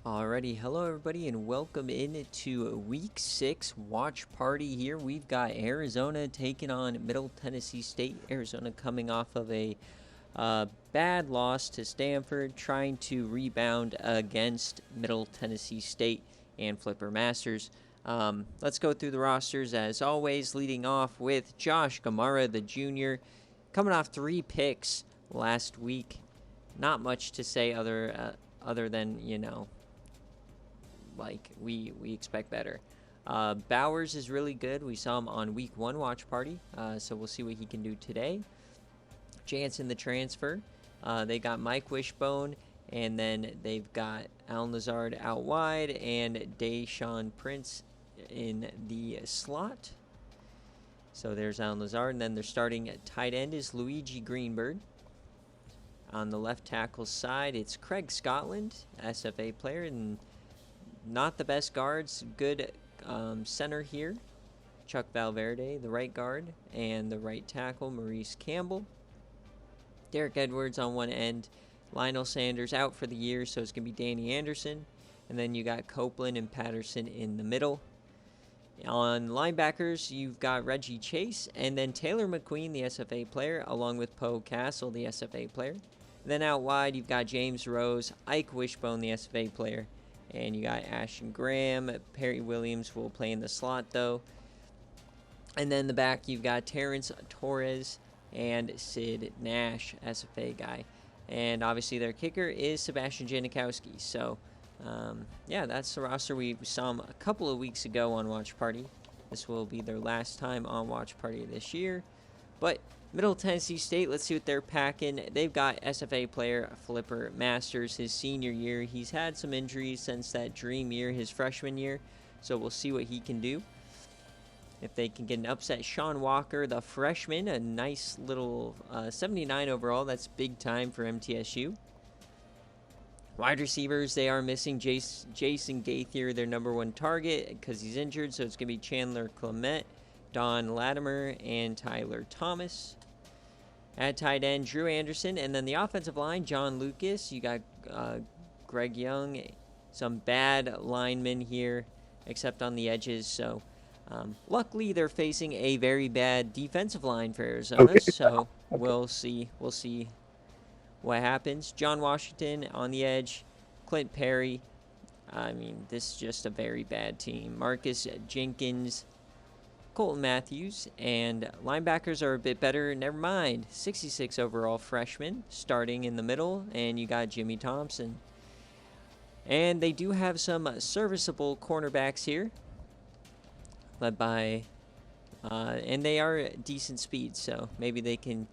Alrighty, hello everybody and welcome into week 6 watch party here. We've got Arizona taking on Middle Tennessee State. Arizona coming off of a bad loss to Stanford, trying to rebound against Middle Tennessee State and Flipper Masters. Let's go through the rosters as always, leading off with Josh Gamara, the junior, coming off 3 picks last week. Not much to say other than, we expect better. Bowers is really good. We saw him on week 1 watch party, so we'll see what he can do today. Jansen, the transfer. They got Mike Wishbone, and then they've got Alan Lazard out wide and Deshaun Prince in the slot. So there's Alan Lazard, and then they're starting at tight end is Luigi Greenberg. On the left tackle side, it's Craig Scotland, SFA player, and not the best guards. Good center here. Chuck Valverde, the right guard, and the right tackle, Maurice Campbell. Derek Edwards on one end. Lionel Sanders out for the year, so it's going to be Danny Anderson. And then you got Copeland and Patterson in the middle. On linebackers, you've got Reggie Chase, and then Taylor McQueen, the SFA player, along with Poe Castle, the SFA player. Then out wide, you've got James Rose, Ike Wishbone, the SFA player, and you got Ashton Graham. Perry Williams will play in the slot, though. And then the back, you've got Terrence Torres and Sid Nash, SFA guy. And obviously their kicker is Sebastian Janikowski. So, that's the roster. We saw them a couple of weeks ago on Watch Party. This will be their last time on Watch Party this year. But Middle Tennessee State, let's see what they're packing. They've got SFA player Flipper Masters, his senior year. He's had some injuries since that dream year, his freshman year. So we'll see what he can do. If they can get an upset, Sean Walker, the freshman, a nice little 79 overall. That's big time for MTSU. Wide receivers, they are missing Jason Gaither, their number 1 target, because he's injured. So it's going to be Chandler Clement, Don Latimer, and Tyler Thomas. At tight end, Drew Anderson. And then the offensive line, John Lucas. You got Greg Young. Some bad linemen here, except on the edges. So luckily, they're facing a very bad defensive line for Arizona. Okay. So we'll see what happens. John Washington on the edge. Clint Perry. I mean, this is just a very bad team. Marcus Jenkins, Colton Matthews, and linebackers are a bit better. Never mind. 66 overall freshman starting in the middle, and you got Jimmy Thompson. And they do have some serviceable cornerbacks here, led by, and they are decent speed, so maybe they can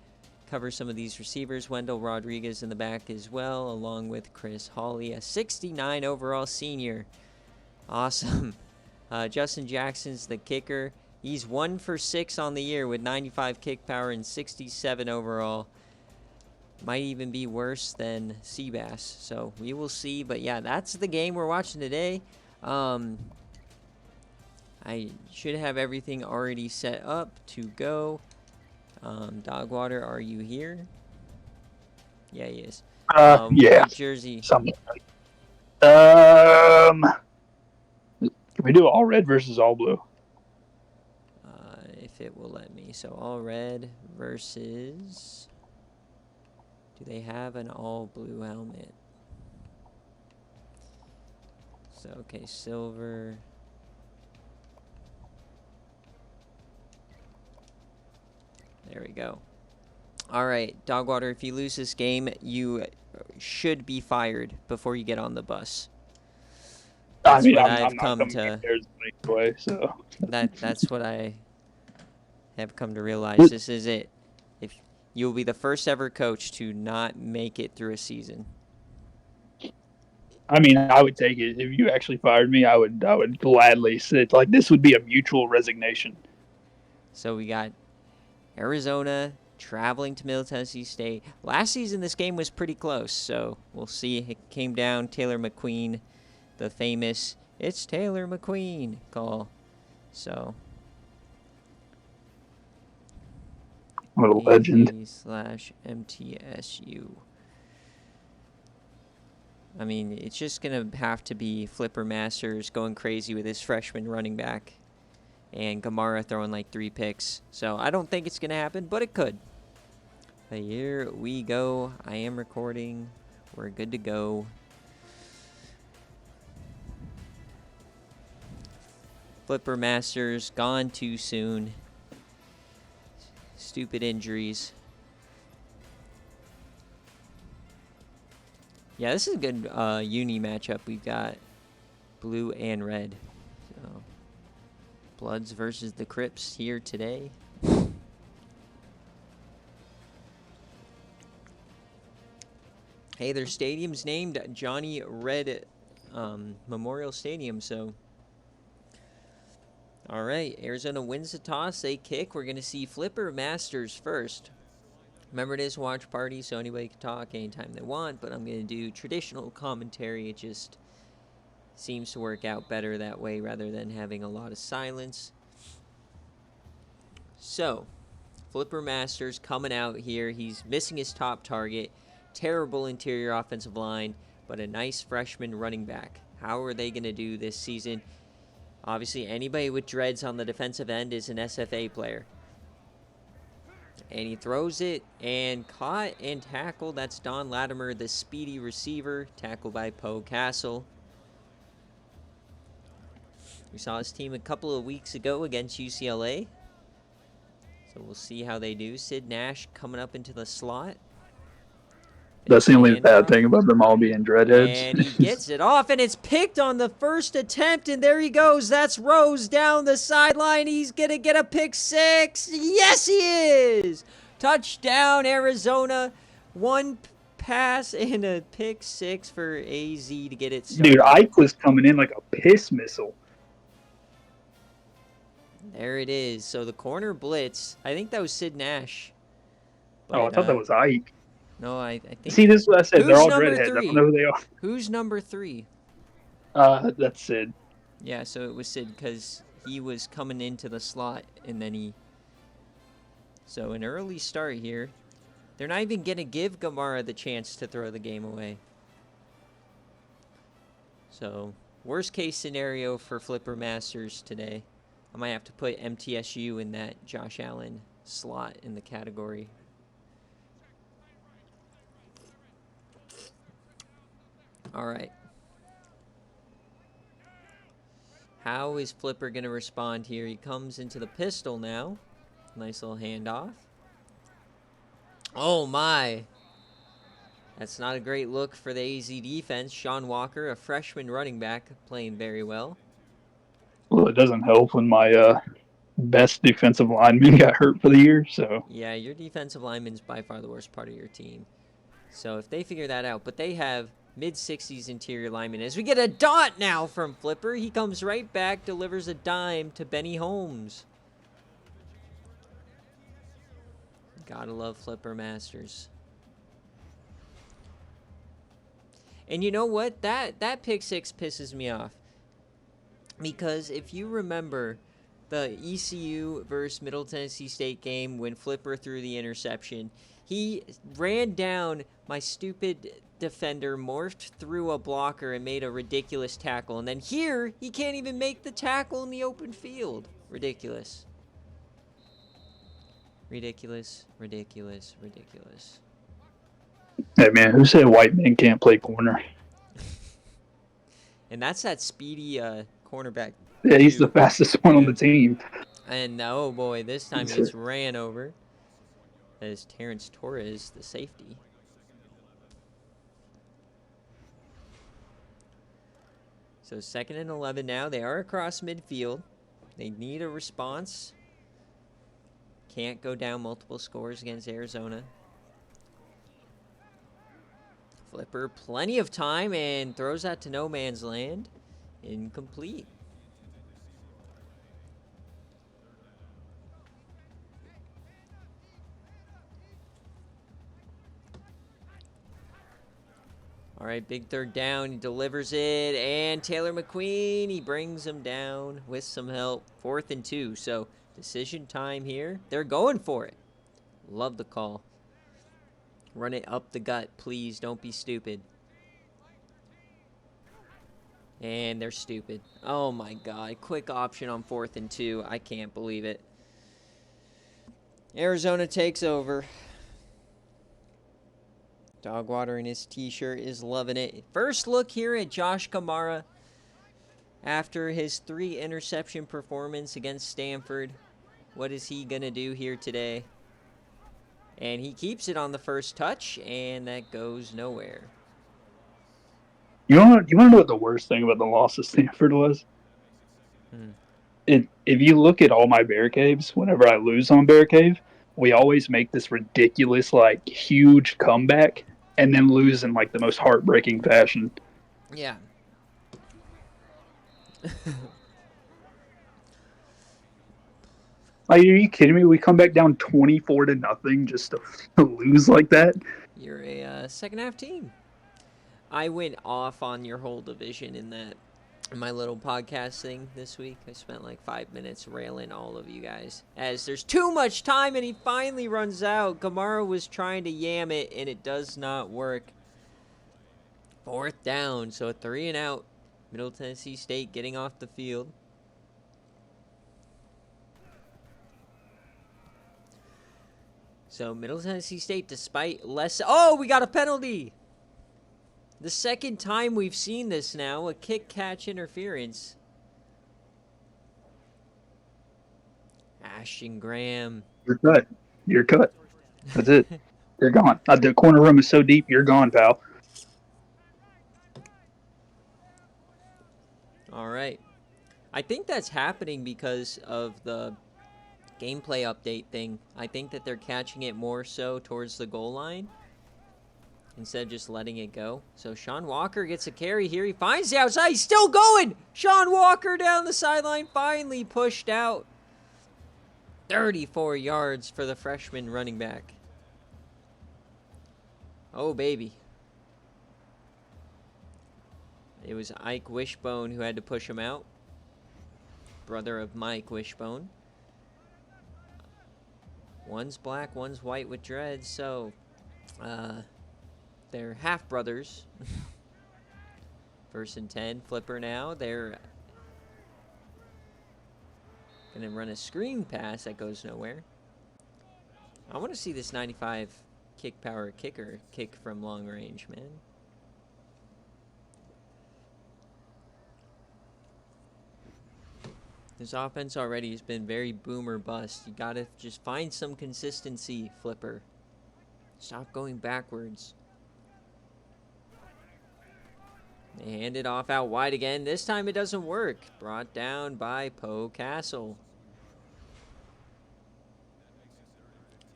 cover some of these receivers. Wendell Rodriguez in the back as well, along with Chris Hawley, a 69 overall senior. Awesome. Justin Jackson's the kicker. He's 1 for 6 on the year with 95 kick power and 67 overall. Might even be worse than Seabass. So we will see. But yeah, that's the game we're watching today. I should have everything already set up to go. Dogwater, are you here? Yeah, he is. Yeah. What jersey? Something. Can we do all red versus all blue? If it will let me. So all red versus. Do they have an all blue helmet? So okay, silver. There we go. All right, Dogwater, if you lose this game, you should be fired before you get on the bus. That's what I've come to. Anyway, so. That's what I have come to realize. This is it. If you'll be the first ever coach to not make it through a season. I mean, I would take it if you actually fired me. I would gladly sit. Like, this would be a mutual resignation. So we got Arizona traveling to Middle Tennessee State. Last season, this game was pretty close, so we'll see. It came down. Taylor McQueen, the famous "It's Taylor McQueen" call. So, What a legend. /MTSU. I mean, it's just going to have to be Flipper Masters going crazy with his freshman running back and Gamara throwing like 3 picks. So I don't think it's going to happen, but it could. But here we go. I am recording. We're good to go. Flipper Masters gone too soon. Stupid injuries. Yeah, this is a good uni matchup. We've got blue and red. So, Bloods versus the Crips here today. Hey, their stadium's named Johnny Red Memorial Stadium, so... All right, Arizona wins the toss. They kick. We're going to see Flipper Masters first. Remember, it is a watch party, so anybody can talk anytime they want, but I'm going to do traditional commentary. It just seems to work out better that way rather than having a lot of silence. So, Flipper Masters coming out here. He's missing his top target. Terrible interior offensive line, but a nice freshman running back. How are they going to do this season? Obviously, anybody with dreads on the defensive end is an SFA player. And he throws it and caught and tackled. That's Don Latimer, the speedy receiver, tackled by Poe Castle. We saw his team a couple of weeks ago against UCLA. So we'll see how they do. Sid Nash coming up into the slot. That's the only bad thing about them all being dreadheads. And he gets it off, and it's picked on the first attempt, and there he goes. That's Rose down the sideline. He's going to get a pick 6. Yes, he is! Touchdown, Arizona. 1 pass and a pick 6 for AZ to get it started. Dude, Ike was coming in like a piss missile. There it is. So the corner blitz, I think that was Sid Nash. But, I thought that was Ike. No, I think... See, this is what I said. They're all dreadheads. I don't know who they are. Who's number 3? That's Sid. Yeah, so it was Sid because he was coming into the slot and then he... So an early start here. They're not even going to give Gamara the chance to throw the game away. So, worst case scenario for Flipper Masters today. I might have to put MTSU in that Josh Allen slot in the category. All right. How is Flipper going to respond here? He comes into the pistol now. Nice little handoff. Oh, my. That's not a great look for the AZ defense. Sean Walker, a freshman running back, playing very well. Well, it doesn't help when my best defensive lineman got hurt for the year, so... Yeah, your defensive lineman's by far the worst part of your team. So if they figure that out, but they have mid-60s interior linemen. As we get a dot now from Flipper, he comes right back, delivers a dime to Benny Holmes. Gotta love Flipper Masters. And you know what? That pick 6 pisses me off. Because if you remember the ECU versus Middle Tennessee State game when Flipper threw the interception, he ran down my stupid defender, morphed through a blocker, and made a ridiculous tackle. And then here, he can't even make the tackle in the open field. Ridiculous. Ridiculous, ridiculous, ridiculous. Hey, man, who said white men can't play corner? And that's that speedy cornerback. Yeah, he's the fastest one on the team. And oh boy, this time he gets ran over. That is Terrence Torres, the safety. So 2nd and 11 now. They are across midfield. They need a response. Can't go down multiple scores against Arizona. Flipper, plenty of time, and throws that to no man's land. Incomplete. All right, big 3rd down. He delivers it, and Taylor McQueen, he brings him down with some help. 4th and 2, so decision time here. They're going for it. Love the call. Run it up the gut, please. Don't be stupid. And they're stupid. Oh my god. Quick option on 4th and 2. I can't believe it. Arizona takes over. Dogwater in his t-shirt is loving it. First look here at Josh Kamara after his 3 interception performance against Stanford. What is he going to do here today? And he keeps it on the first touch, and that goes nowhere. You want to know what the worst thing about the loss of Stanford was? If you look at all my BearCaves, whenever I lose on BearCave, we always make this ridiculous, like, huge comeback and then lose in, like, the most heartbreaking fashion. Yeah. Like, are you kidding me? We come back down 24-0 just to lose like that? You're a second half team. I went off on your whole division in my little podcast thing this week. I spent like 5 minutes railing all of you guys as there's too much time and he finally runs out. Kamara was trying to yam it and it does not work. 4th down, so a 3 and out. Middle Tennessee State getting off the field. So Middle Tennessee State, despite less... Oh, we got a penalty! The second time we've seen this now, a kick-catch interference. Ashton Graham. You're cut. You're cut. That's it. You're gone. The corner room is so deep, you're gone, pal. All right. I think that's happening because of the gameplay update thing. I think that they're catching it more so towards the goal line instead of just letting it go. So Sean Walker gets a carry here. He finds the outside. He's still going. Sean Walker down the sideline, finally pushed out. 34 yards for the freshman running back. Oh, baby. It was Ike Wishbone who had to push him out. Brother of Mike Wishbone. One's black, one's white with dreads, so they're half brothers. 1st and 10, flipper now. They're gonna run a screen pass that goes nowhere. I want to see this 95 kick power kicker kick from long range, man. This offense already has been very boom or bust. You gotta just find some consistency, flipper. Stop going backwards. They hand it off out wide again. This time it doesn't work. Brought down by Poe Castle.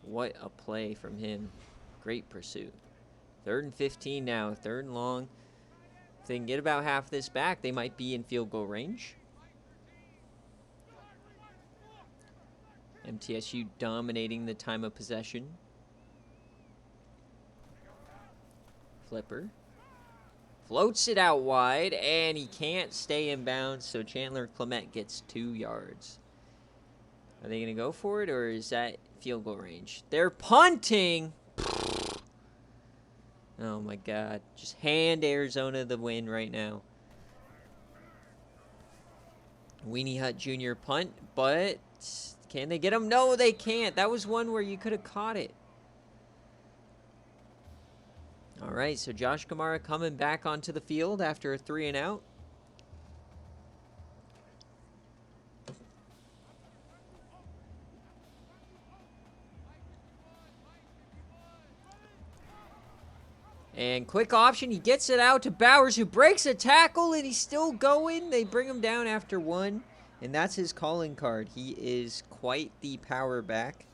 What a play from him. Great pursuit. 3rd and 15 now. 3rd and long. If they can get about half this back, they might be in field goal range. MTSU dominating the time of possession. Flipper. Floats it out wide, and he can't stay in bounds, so Chandler Clement gets 2 yards. Are they going to go for it, or is that field goal range? They're punting! Oh, my God. Just hand Arizona the win right now. Weenie Hut Jr. punt, but can they get him? No, they can't. That was one where you could have caught it. All right, so Josh Kamara coming back onto the field after a 3 and out. And quick option, he gets it out to Bowers, who breaks a tackle, and he's still going. They bring him down after 1, and that's his calling card. He is quite the power back.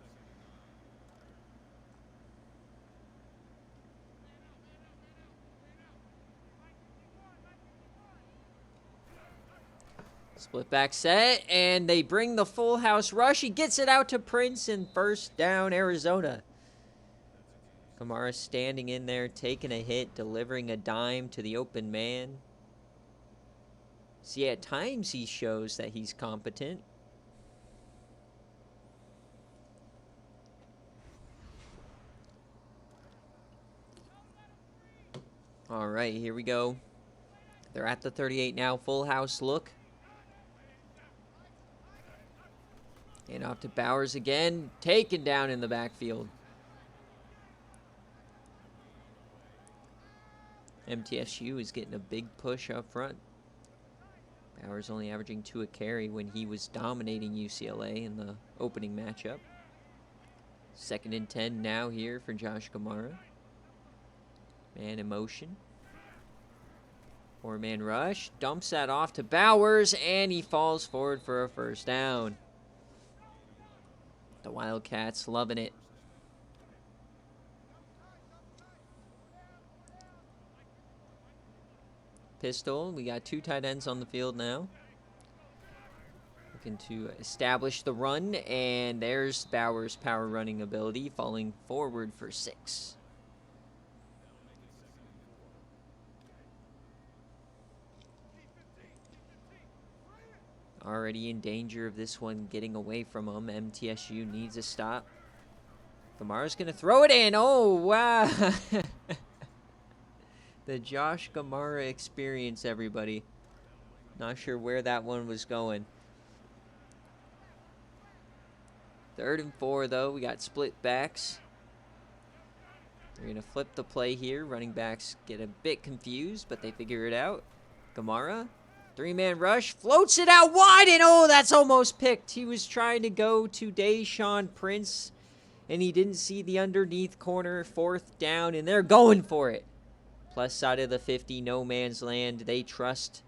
Split back set, and they bring the full house rush. He gets it out to Prince, and 1st down, Arizona. Kamara standing in there, taking a hit, delivering a dime to the open man. See, at times he shows that he's competent. All right, here we go. They're at the 38 now. Full house look. And off to Bowers again. Taken down in the backfield. MTSU is getting a big push up front. Bowers only averaging 2 a carry when he was dominating UCLA in the opening matchup. 2nd and 10 now here for Josh Gamara. Man in motion. 4-man rush. Dumps that off to Bowers, and he falls forward for a first down. The Wildcats loving it. Pistol. We got 2 tight ends on the field now. Looking to establish the run, and there's Bowers' power running ability, falling forward for 6. Already in danger of this one getting away from him. MTSU needs a stop. Gamara's going to throw it in. Oh, wow. The Josh Gamara experience, everybody. Not sure where that one was going. 3rd and 4, though. We got split backs. They're going to flip the play here. Running backs get a bit confused, but they figure it out. Gamara, 3-man rush, floats it out wide, and oh, that's almost picked. He was trying to go to Deshaun Prince, and he didn't see the underneath corner. 4th down, and they're going for it. Plus side of the 50, no man's land. They trust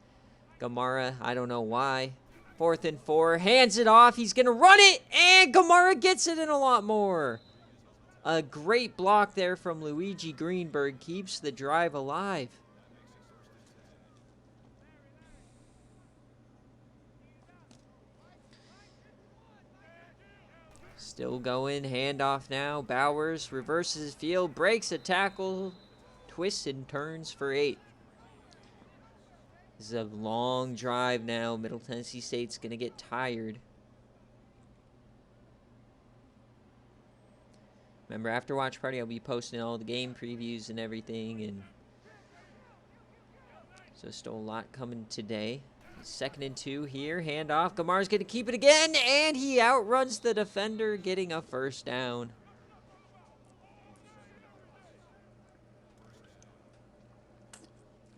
Gamara. I don't know why. 4th and 4, hands it off. He's going to run it, and Gamara gets it and a lot more. A great block there from Luigi Greenberg. Keeps the drive alive. Still going. Handoff now. Bowers reverses his field. Breaks a tackle. Twists and turns for 8. This is a long drive now. Middle Tennessee State's going to get tired. Remember, after watch party, I'll be posting all the game previews and everything. And so still a lot coming today. 2nd and 2 here. Handoff. Gamara's going to keep it again. And he outruns the defender, getting a first down.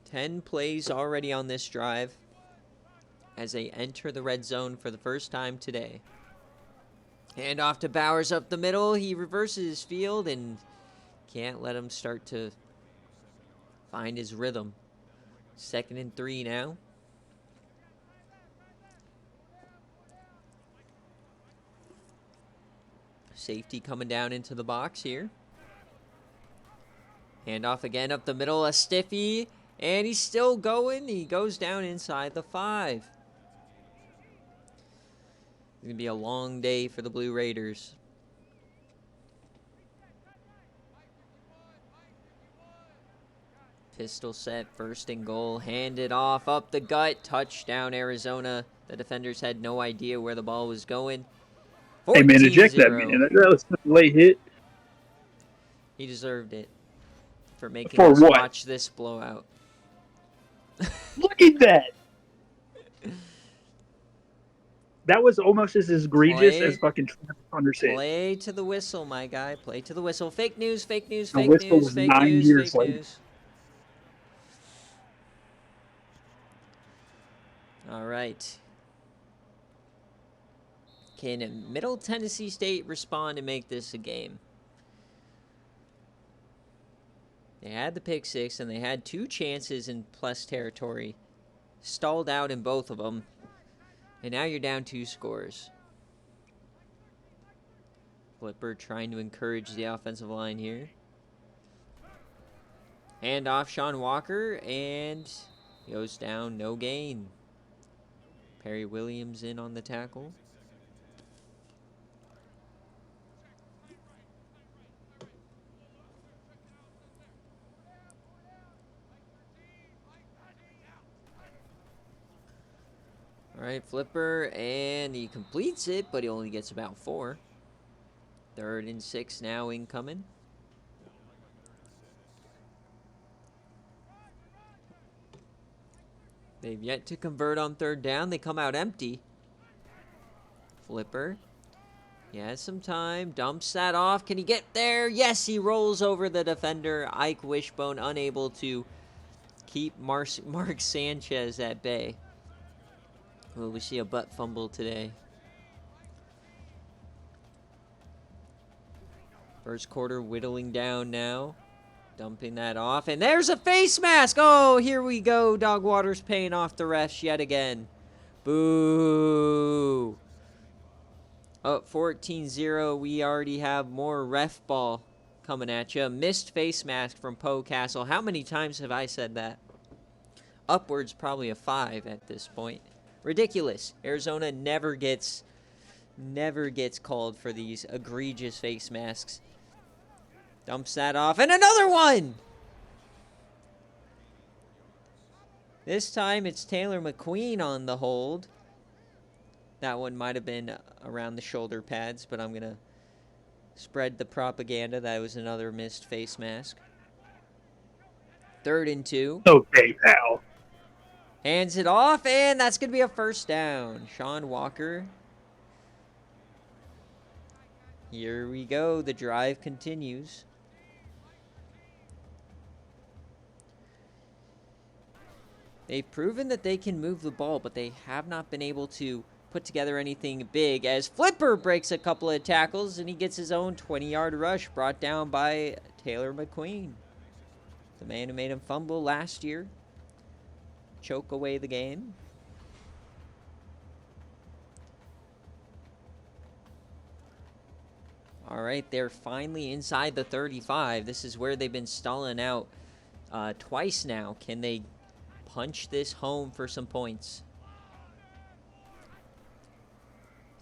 Ten plays already on this drive as they enter the red zone for the first time today. Hand off to Bowers up the middle. He reverses his field and can't let him start to find his rhythm. 2nd and 3 now. Safety coming down into the box here. Hand off again up the middle. A stiffy. And he's still going. He goes down inside the 5. It's going to be a long day for the Blue Raiders. Pistol set, 1st and goal. Hand it off, up the gut. Touchdown, Arizona. The defenders had no idea where the ball was going. 14-0. Hey, man, eject that man. That was a late hit. He deserved it for making For us what? watch this blowout. Look at that. That was almost as egregious as fucking Thunder said. Play to the whistle, my guy. Play to the whistle. Fake news, fake news, The fake whistle news, was fake 9 news, years fake later. news. All right. Can Middle Tennessee State respond and make this a game? They had the pick 6, and they had 2 chances in plus territory. Stalled out in both of them. And now you're down 2 scores. Flipper trying to encourage the offensive line here. Hand off Sean Walker, and goes down, no gain. Perry Williams in on the tackle. All right, Flipper, and he completes it, but he only gets about 4. 3rd and 6 now incoming. They've yet to convert on third down. They come out empty. Flipper. He has some time. Dumps that off. Can he get there? Yes, he rolls over the defender. Ike Wishbone unable to keep Mark Sanchez at bay. Will we see a butt fumble today? First quarter whittling down now. Dumping that off. And there's a face mask. Oh, here we go. Dogwater's paying off the refs yet again. Boo. Oh, 14-0. We already have more ref ball coming at you. Missed face mask from Poe Castle. How many times have I said that? Upwards probably a 5 at this point. Ridiculous. Arizona never gets called for these egregious face masks. Dumps that off, and another one! This time it's Taylor McQueen on the hold. That one might have been around the shoulder pads, but I'm going to spread the propaganda. That was another missed face mask. 3rd and 2. Okay, pal. Hands it off, and that's going to be a first down. Sean Walker. Here we go. The drive continues. They've proven that they can move the ball, but they have not been able to put together anything big, as Flipper breaks a couple of tackles and he gets his own 20-yard rush brought down by Taylor McQueen, the man who made him fumble last year, choke away the game. All right, they're finally inside the 35. This is where they've been stalling out twice now. Can they punch this home for some points?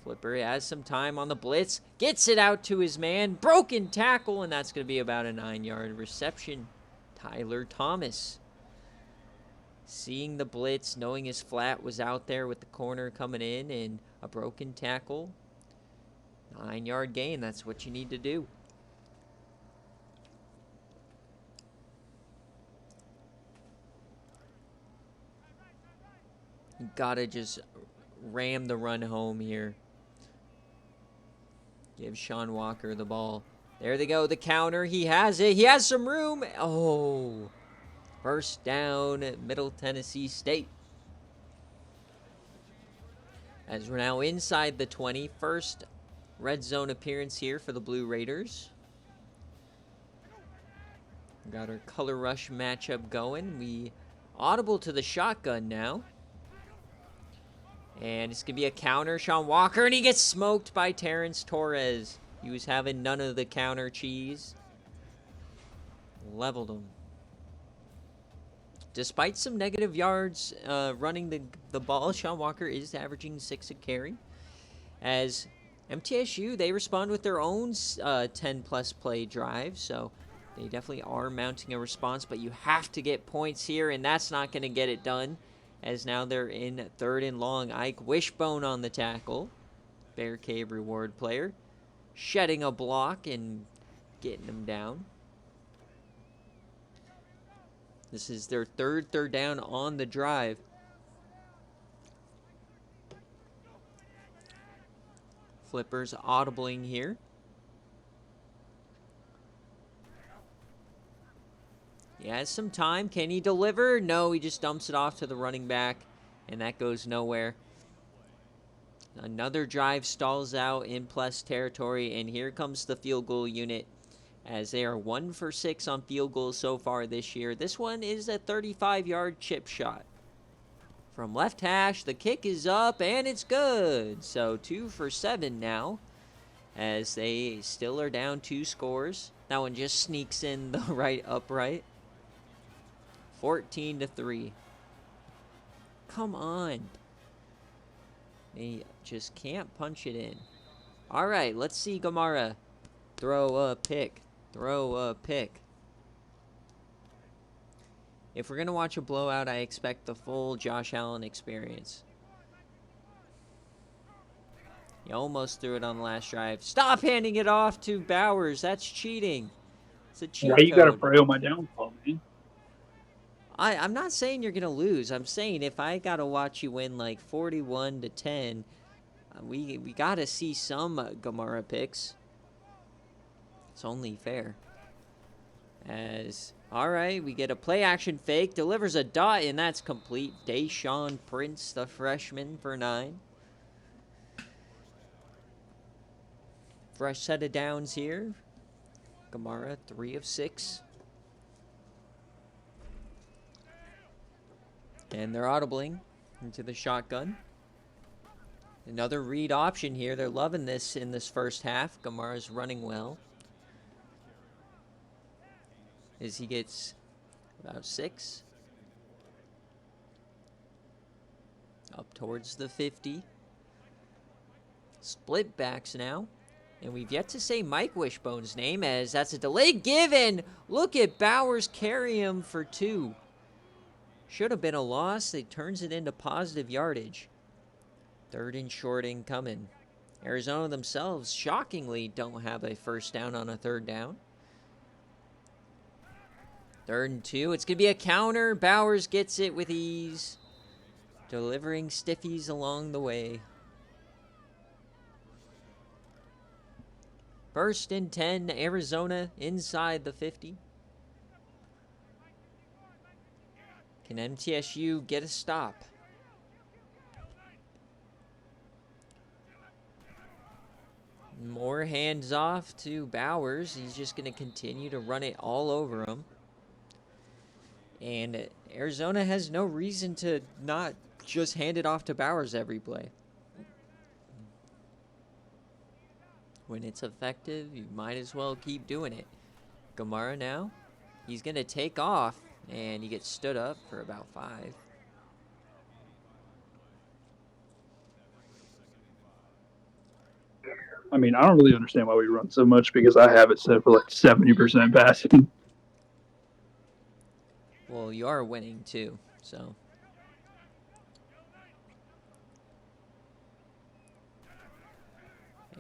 Flipper has some time on the blitz. Gets it out to his man. Broken tackle, and that's going to be about a 9-yard reception. Tyler Thomas. Seeing the blitz, knowing his flat was out there with the corner coming in, and a broken tackle. 9-yard gain, that's what you need to do. You gotta just ram the run home here. Give Sean Walker the ball. There they go, the counter. He has it. He has some room. Oh, first down at Middle Tennessee State. As we're now inside the 20. First red zone appearance here for the Blue Raiders. Got our color rush matchup going. We audible to the shotgun now. And it's going to be a counter. Sean Walker, and he gets smoked by Terrence Torres. He was having none of the counter cheese. Leveled him. Despite some negative yards running the ball, Sean Walker is averaging 6 a carry. As MTSU, they respond with their own 10-plus play drive. So they definitely are mounting a response. But you have to get points here, and that's not going to get it done. As now they're in 3rd and long. Ike Wishbone on the tackle. BearCave reward player. Shedding a block and getting him down. This is their third down on the drive. Flipper's audibling here. He has some time. Can he deliver? No, he just dumps it off to the running back, and that goes nowhere. Another drive stalls out in plus territory, and here comes the field goal unit as they are 1 for 6 on field goals so far this year. This one is a 35-yard chip shot. From left hash, the kick is up, and it's good. So 2 for 7 now as they still are down 2 scores. That one just sneaks in the right upright. 14-3. Come on. They just can't punch it in. All right, let's see Gamara throw a pick. Throw a pick. If we're going to watch a blowout, I expect the full Josh Allen experience. He almost threw it on the last drive. Stop handing it off to Bowers. That's cheating. It's a cheat Why you code. gotta pray on my downfall, man? I'm not saying you're going to lose. I'm saying if I got to watch you win like 41-10, we got to see some Gamara picks. It's only fair. All right, we get a play action fake, delivers a dot, and that's complete. Deshaun Prince, the freshman, for 9. Fresh set of downs here. Gamara, 3 of 6. And they're audibling into the shotgun. Another read option here. They're loving this in this first half. Gamara's running well. As he gets about 6. Up towards the 50. Split backs now. And we've yet to say Mike Wishbone's name, as that's a delay given. Look at Bowers carry him for 2. Should have been a loss. It turns it into positive yardage. 3rd and short incoming. Arizona themselves, shockingly, don't have a first down on a 3rd down. 3rd and 2. It's going to be a counter. Bowers gets it with ease. Delivering stiffies along the way. 1st and 10. Arizona inside the 50. Can MTSU get a stop? More hands off to Bowers. He's just going to continue to run it all over him. And Arizona has no reason to not just hand it off to Bowers every play. When it's effective, you might as well keep doing it. Gamara now. He's going to take off, and he gets stood up for about 5. I mean, I don't really understand why we run so much because I have it set for like 70% passing. Well, you are winning too, so.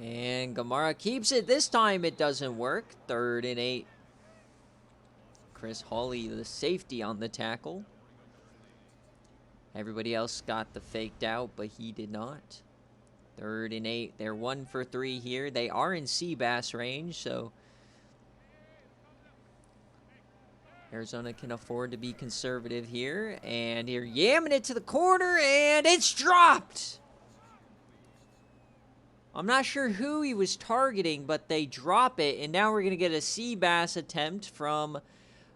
And Gamara keeps it. This time it doesn't work. 3rd and 8. Chris Hawley, the safety, on the tackle. Everybody else got the faked out, but he did not. 3rd and 8. They're 1 for 3 here. They are in Seabass range, so Arizona can afford to be conservative here. And you're yamming it to the corner, and it's dropped. I'm not sure who he was targeting, but they drop it. And now we're going to get a Seabass attempt from,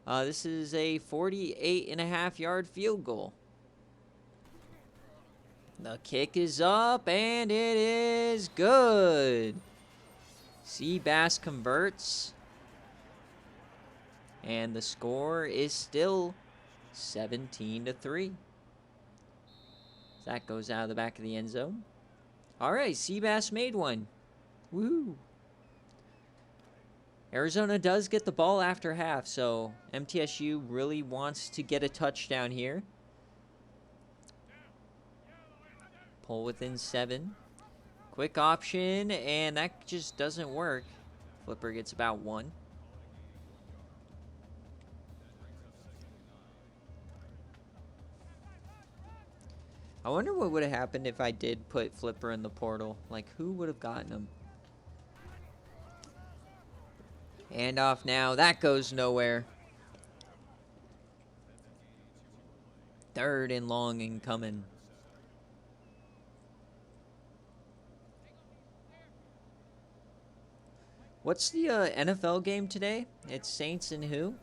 this is a 48.5-yard field goal. The kick is up, and it is good. Seabass converts. And the score is still 17-3. That goes out of the back of the end zone. All right, Seabass made one. Woo! Arizona does get the ball after half, so MTSU really wants to get a touchdown here. Pull within 7. Quick option, and that just doesn't work. Flipper gets about 1. I wonder what would have happened if I did put Flipper in the portal. Like, who would have gotten him? Hand off now. That goes nowhere. 3rd and long incoming. What's the NFL game today? It's Saints and who?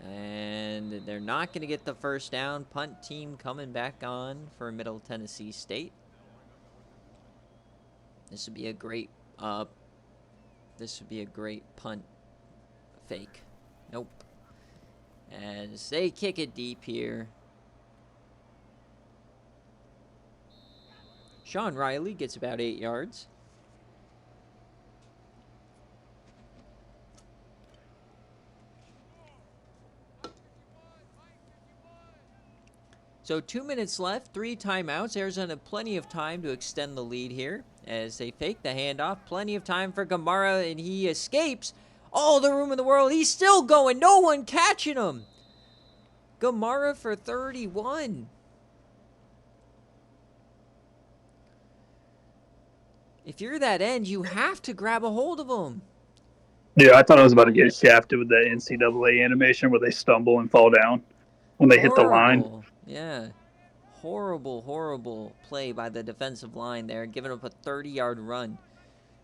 And they're not going to get the first down. Punt team coming back on for Middle Tennessee State. This would be a great punt fake. Nope. As they kick it deep here. Sean Riley gets about 8 yards. So 2 minutes left, 3 timeouts. Arizona plenty of time to extend the lead here as they fake the handoff. Plenty of time for Gamara, and he escapes. All the room in the world. He's still going. No one catching him. Gamara for 31. If you're that end, you have to grab a hold of him. Yeah, I thought I was about to get shafted with that NCAA animation where they stumble and fall down when they hit the line. Yeah. Horrible play by the defensive line there, giving up a 30-yard run.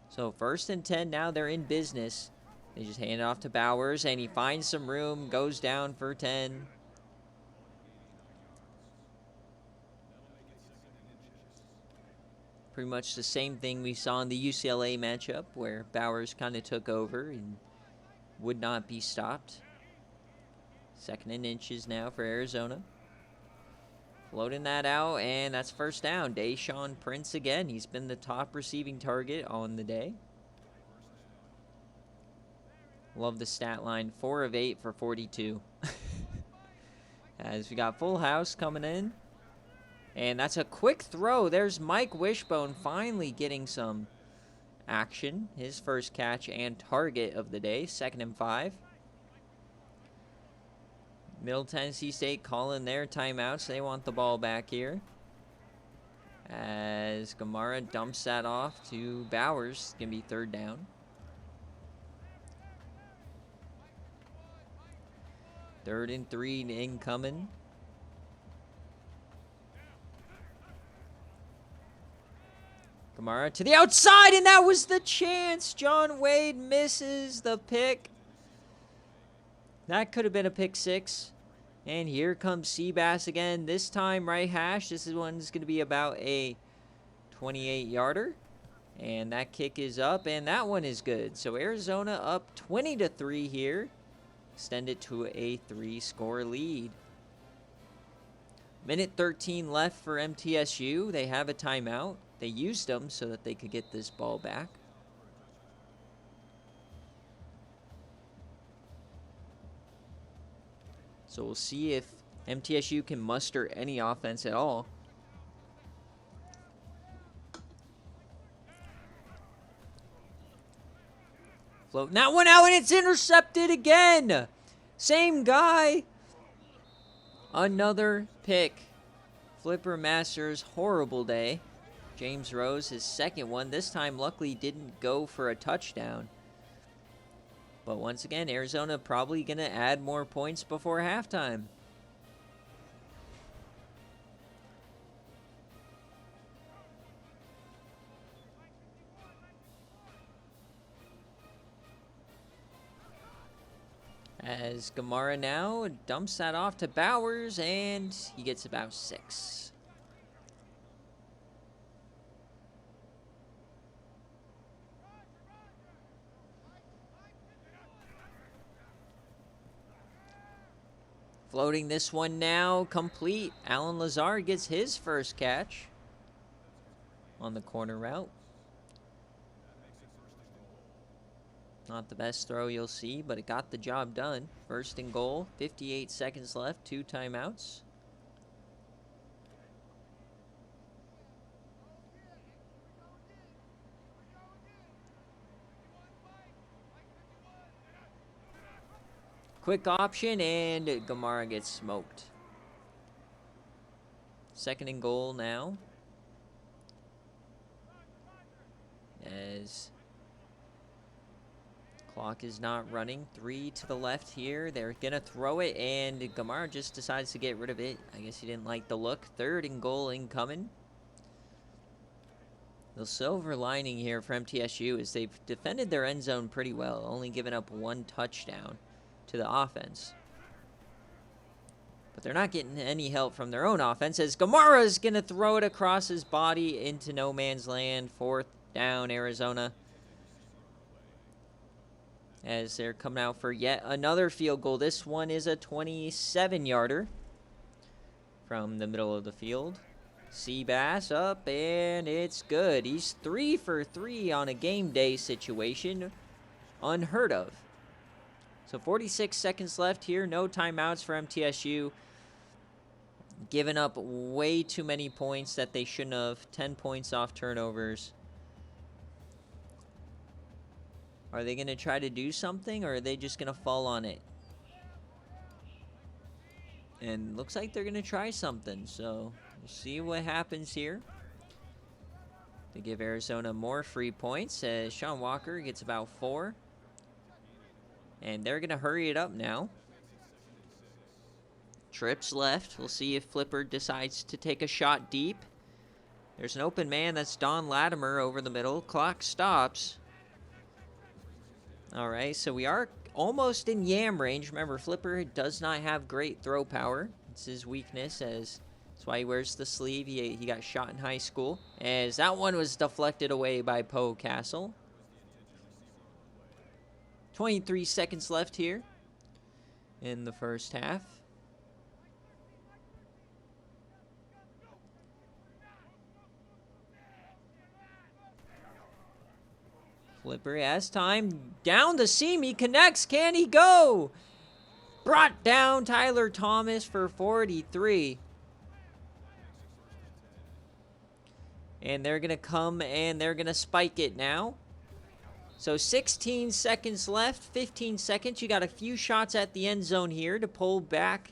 So 1st and 10, now they're in business. They just hand it off to Bowers, and he finds some room, goes down for 10. Pretty much the same thing we saw in the UCLA matchup where Bowers kind of took over and would not be stopped. 2nd and inches now for Arizona. Floating that out, and that's 1st down. Deshaun Prince again. He's been the top receiving target on the day. Love the stat line. 4 of 8 for 42. As we got Full House coming in. And that's a quick throw. There's Mike Wishbone finally getting some action. His first catch and target of the day. 2nd and 5. Middle Tennessee State calling their timeouts. They want the ball back here. As Gamara dumps that off to Bowers. It's going to be 3rd down. 3rd and 3 incoming. Gamara to the outside, and that was the chance. John Wade misses the pick. That could have been a pick 6. And here comes Seabass again. This time right hash. This one's going to be about a 28-yarder. And that kick is up, and that one is good. So Arizona up 20-3 here. Extend it to a 3-score lead. Minute 13 left for MTSU. They have a timeout. They used them so that they could get this ball back. So we'll see if MTSU can muster any offense at all. Floating that one out, and it's intercepted again. Same guy. Another pick. Flipper Masters, horrible day. James Rose, his 2nd one. This time, luckily, didn't go for a touchdown. But once again, Arizona probably going to add more points before halftime. As Gamara now dumps that off to Bowers, and he gets about 6. Floating this one now, complete. Alan Lazar gets his first catch on the corner route. Not the best throw you'll see, but it got the job done. 1st and goal, 58 seconds left, 2 timeouts. Quick option, and Gamara gets smoked. 2nd and goal now. As clock is not running. 3 to the left here. They're going to throw it, and Gamara just decides to get rid of it. I guess he didn't like the look. 3rd and goal incoming. The silver lining here for MTSU is they've defended their end zone pretty well, only giving up 1 touchdown to the offense. But they're not getting any help from their own offense, as Gamara is going to throw it across his body into no man's land. 4th down, Arizona. As they're coming out for yet another field goal. This one is a 27-yarder from the middle of the field. Seabass up, and it's good. He's 3 for 3 on a game day situation. Unheard of. So 46 seconds left here. No timeouts for MTSU. Giving up way too many points that they shouldn't have. 10 points off turnovers. Are they going to try to do something, or are they just going to fall on it? And looks like they're going to try something, so we'll see what happens here. They give Arizona more free points as Sean Walker gets about 4. And they're going to hurry it up now. Trips left. We'll see if Flipper decides to take a shot deep. There's an open man. That's Don Latimer over the middle. Clock stops. All right, so we are almost in yam range. Remember, Flipper does not have great throw power. It's his weakness, as that's why he wears the sleeve. He got shot in high school, as that one was deflected away by Poe Castle. 23 seconds left here in the first half. Flipper has time. Down the seam. He connects. Can he go? Brought down Tyler Thomas for 43. And they're going to come and they're going to spike it now. So 16 seconds left. 15 seconds. You got a few shots at the end zone here to pull back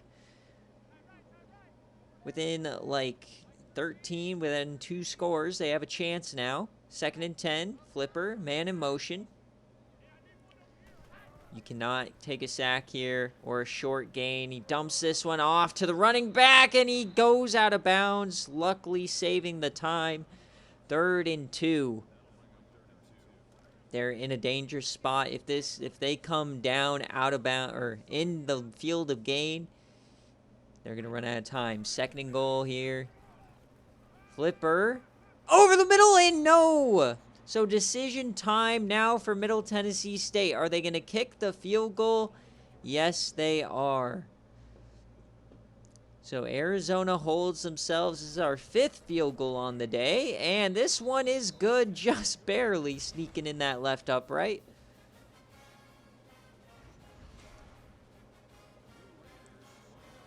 within like 13, within 2 scores. They have a chance now. 2nd and 10. Flipper, man in motion. You cannot take a sack here or a short gain. He dumps this one off to the running back, and he goes out of bounds, luckily saving the time. 3rd and 2. They're in a dangerous spot. If they come down out of bounds or in the field of gain, they're gonna run out of time. 2nd and goal here. Flipper over the middle, and no. So decision time now for Middle Tennessee State. Are they going to kick the field goal? Yes, they are. So Arizona holds themselves. This is our 5th field goal on the day, and this one is good, just barely sneaking in that left upright.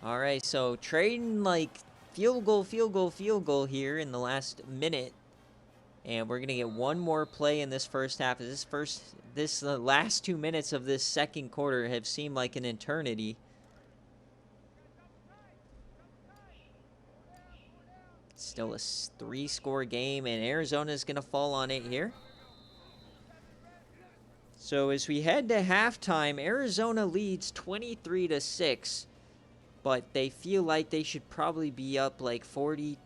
All right, so trading like field goal here in the last minute. And we're going to get one more play in this first half. This last 2 minutes of this second quarter have seemed like an eternity. Still a 3-score game, and Arizona's going to fall on it here. So as we head to halftime, Arizona leads 23-6. But they feel like they should probably be up like 40-3.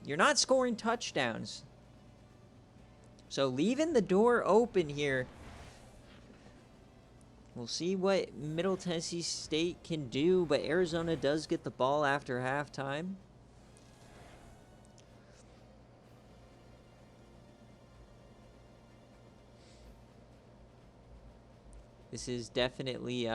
You're not scoring touchdowns. So leaving the door open here. We'll see what Middle Tennessee State can do, but Arizona does get the ball after halftime. This is definitely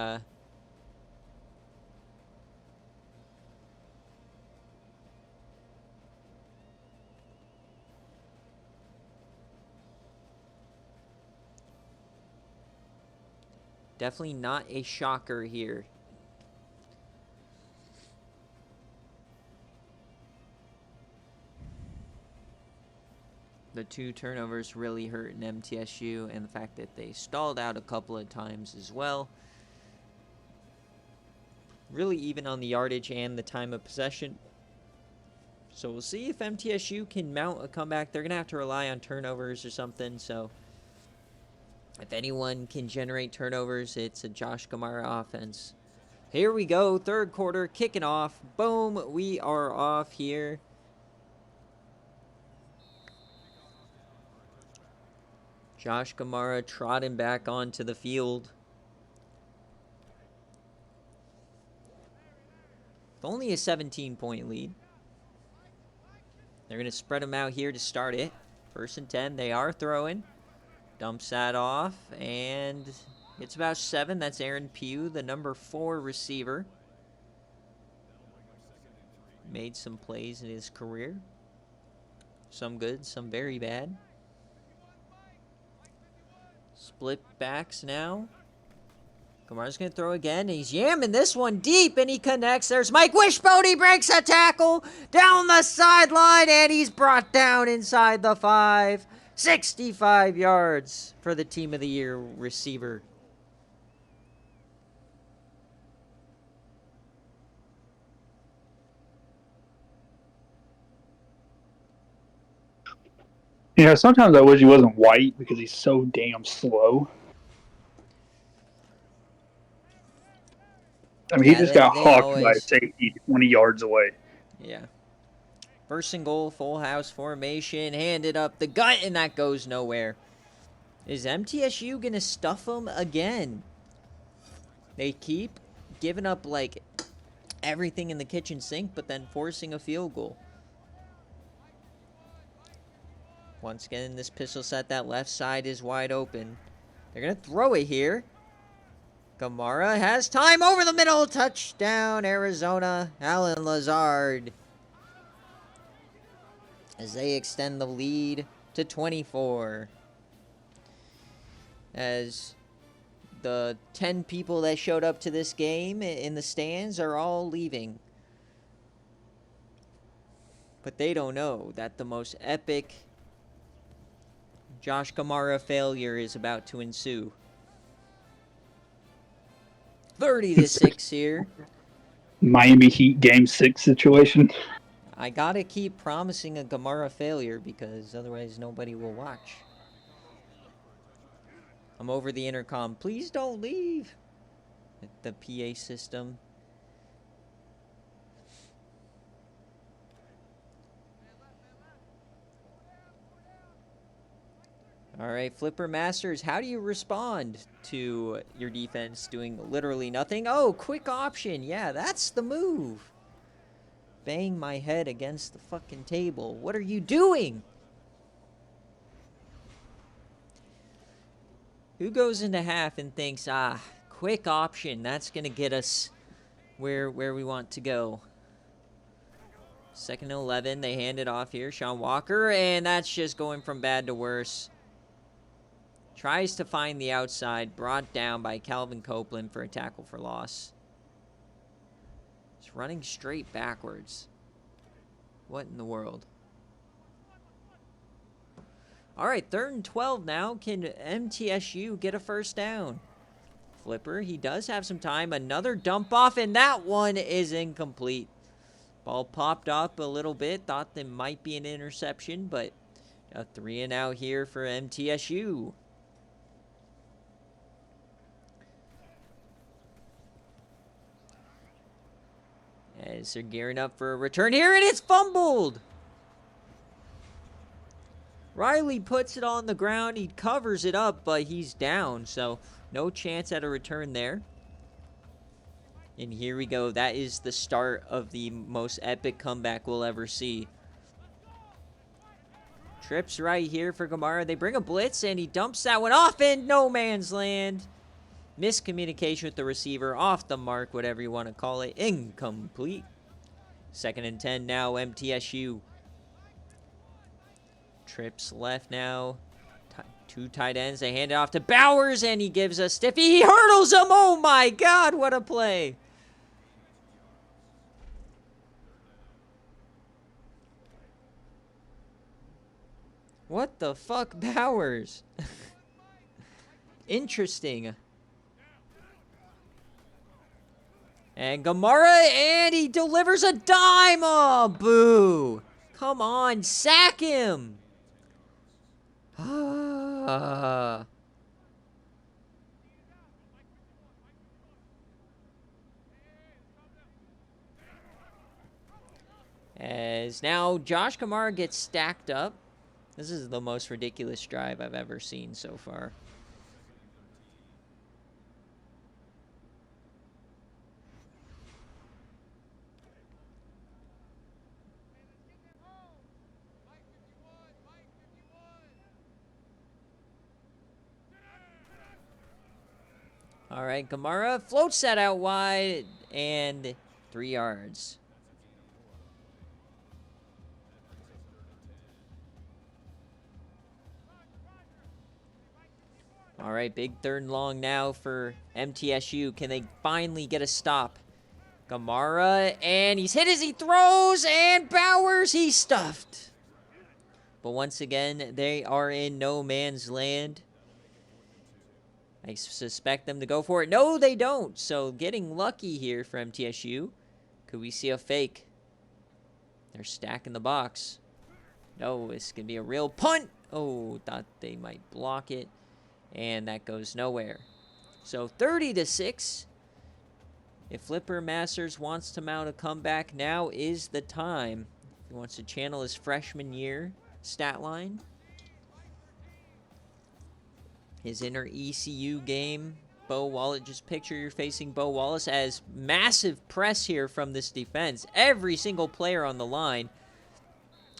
definitely not a shocker here. The 2 turnovers really hurt in MTSU, and the fact that they stalled out a couple of times as well. Really even on the yardage and the time of possession. So we'll see if MTSU can mount a comeback. They're going to have to rely on turnovers or something, so if anyone can generate turnovers, it's a Josh Gamara offense. Here we go, 3rd quarter, kicking off. Boom, we are off here. Josh Gamara trotting back onto the field. With only a 17-point lead. They're going to spread them out here to start it. 1st and 10, they are throwing. Dumps that off, and it's about 7. That's Aaron Pugh, the number 4 receiver. Made some plays in his career. Some good, some very bad. Split backs now. Kamara's going to throw again. He's yamming this one deep, and he connects. There's Mike Wishbone. He breaks a tackle down the sideline, and he's brought down inside the 5. 65 yards for the Team of the Year receiver. Yeah, sometimes I wish he wasn't white because he's so damn slow. I mean, he Yeah, just got they hawked by a always... safety 20 yards away. Yeah. First and goal, full house formation, handed up the gut, and that goes nowhere. Is MTSU going to stuff them again? They keep giving up, like, everything in the kitchen sink, but then forcing a field goal. Once again, this pistol set, that left side is wide open. They're going to throw it here. Gamara has time over the middle. Touchdown, Arizona. Alan Lazard. As they extend the lead to 24. As the 10 people that showed up to this game in the stands are all leaving. But they don't know that the most epic Josh Gamara failure is about to ensue. 30-6 here. Miami Heat Game 6 situation. I gotta keep promising a Gamara failure because otherwise nobody will watch. I'm over the intercom. Please don't leave. The PA system. All right, Flipper Masters, how do you respond to your defense doing literally nothing? Oh, quick option. Yeah, that's the move. Bang my head against the fucking table. What are you doing? Who goes into half and thinks, quick option. That's going to get us where we want to go. 2nd and 11. They hand it off here. Sean Walker, and that's just going from bad to worse. Tries to find the outside, brought down by Calvin Copeland for a tackle for loss. It's running straight backwards. What in the world? All right, 3rd and 12 now. Can MTSU get a first down? Flipper, he does have some time. Another dump off, and that one is incomplete. Ball popped up a little bit. Thought there might be an interception, but a 3 and out here for MTSU. As they're gearing up for a return here, and it's fumbled! Riley puts it on the ground. He covers it up, but he's down, so no chance at a return there. And here we go. That is the start of the most epic comeback we'll ever see. Trips right here for Gamara. They bring a blitz, and he dumps that one off in no man's land. Miscommunication with the receiver, off the mark, whatever you want to call it. Incomplete. 2nd and 10 now, MTSU. Trips left now. 2 tight ends. They hand it off to Bowers, and he gives a stiffy. He hurdles him. Oh, my God, what a play. What the fuck, Bowers? Interesting. And Gamara, and he delivers a dime. Oh, boo. Come on, sack him. As now Josh Gamara gets stacked up. This is the most ridiculous drive I've ever seen so far. All right, Gamara floats that out wide, and 3 yards. All right, big 3rd and long now for MTSU. Can they finally get a stop? Gamara, and he's hit as he throws, and Bowers, he's stuffed. But once again, they are in no man's land. I suspect them to go for it. No, they don't. So getting lucky here for MTSU. Could we see a fake? They're stacking the box. No, this could be a real punt. Oh, thought they might block it. And that goes nowhere. So 30-6. If Flipper Masters wants to mount a comeback, now is the time. If he wants to channel his freshman year stat line. His inner ECU game. Bo Wallace, just picture you're facing Bo Wallace as massive press here from this defense. Every single player on the line.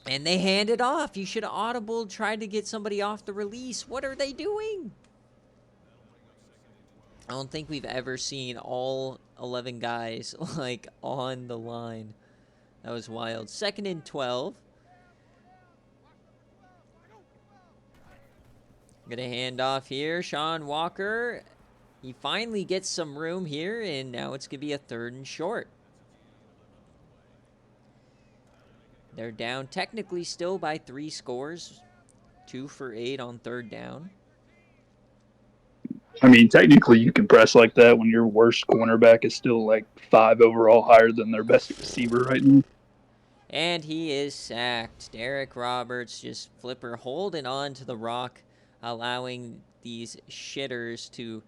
And they hand it off. You should have audible, tried to get somebody off the release. What are they doing? I don't think we've ever seen all 11 guys, like, on the line. That was wild. 2nd and 12. Gonna hand off here. Sean Walker. He finally gets some room here, and now it's gonna be a 3rd and short. They're down technically still by 3 scores. 2 for 8 on 3rd down. I mean, technically, you can press like that when your worst cornerback is still like 5 overall higher than their best receiver right now. And he is sacked. Derek Roberts just Flipper holding on to the rock, allowing these shitters to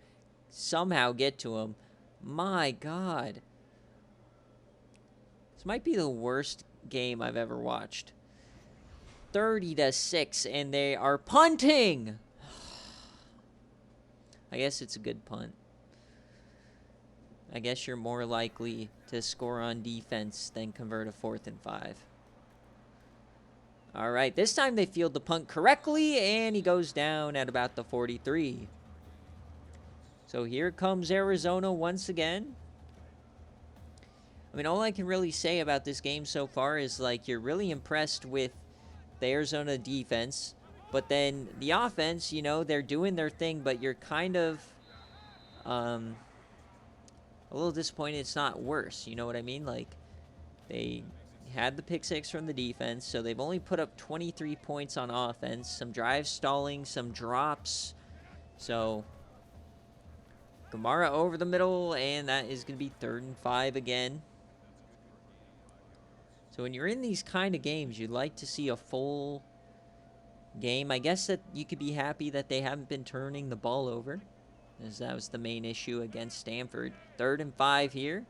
somehow get to him. My God. This might be the worst game I've ever watched. 30-6, and they are punting. I guess it's a good punt. I guess you're more likely to score on defense than convert a 4th and 5. All right, this time they field the punt correctly, and he goes down at about the 43. So here comes Arizona once again. I mean, all I can really say about this game so far is, like, you're really impressed with the Arizona defense. But then the offense, you know, they're doing their thing, but you're kind of a little disappointed it's not worse. You know what I mean? Like, they had the pick 6 from the defense, so they've only put up 23 points on offense. Some drive stalling, some drops. So Gamara over the middle, and that is going to be 3rd and 5 again. So when you're in these kind of games, you'd like to see a full game. I guess that you could be happy that they haven't been turning the ball over, as that was the main issue against Stanford. 3rd and 5 here.